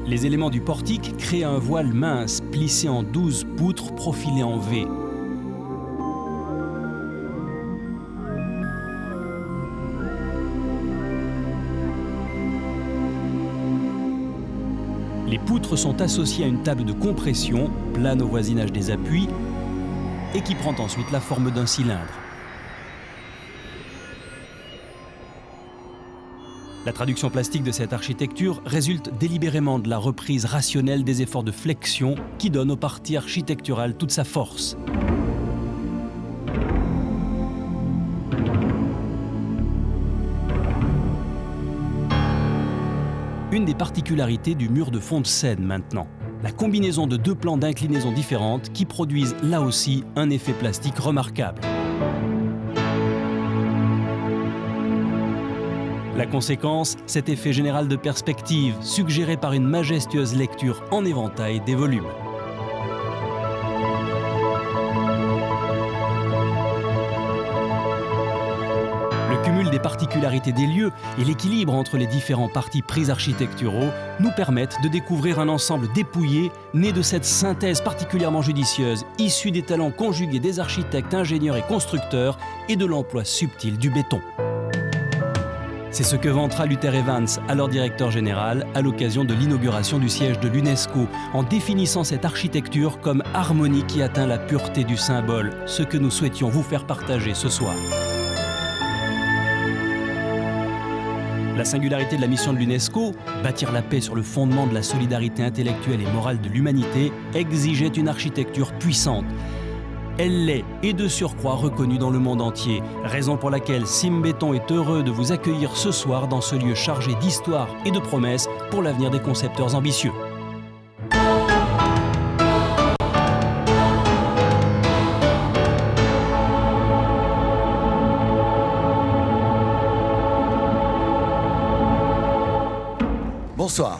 Les éléments du portique créent un voile mince, plissé en 12 poutres profilées en V. Les poutres sont associées à une table de compression, plane au voisinage des appuis, et qui prend ensuite la forme d'un cylindre. La traduction plastique de cette architecture résulte délibérément de la reprise rationnelle des efforts de flexion qui donnent au parti architectural toute sa force. Une des particularités du mur de fond de scène maintenant, la combinaison de deux plans d'inclinaison différentes qui produisent là aussi un effet plastique remarquable. La conséquence, cet effet général de perspective, suggéré par une majestueuse lecture en éventail des volumes. Le cumul des particularités des lieux et l'équilibre entre les différents partis pris architecturaux nous permettent de découvrir un ensemble dépouillé, né de cette synthèse particulièrement judicieuse, issue des talents conjugués des architectes, ingénieurs et constructeurs et de l'emploi subtil du béton. C'est ce que vantera Luther Evans, alors directeur général, à l'occasion de l'inauguration du siège de l'UNESCO, en définissant cette architecture comme harmonie qui atteint la pureté du symbole, ce que nous souhaitions vous faire partager ce soir. La singularité de la mission de l'UNESCO, bâtir la paix sur le fondement de la solidarité intellectuelle et morale de l'humanité, exigeait une architecture puissante. Elle l'est et de surcroît reconnue dans le monde entier, raison pour laquelle Simbéton est heureux de vous accueillir ce soir dans ce lieu chargé d'histoire et de promesses pour l'avenir des concepteurs ambitieux. Bonsoir.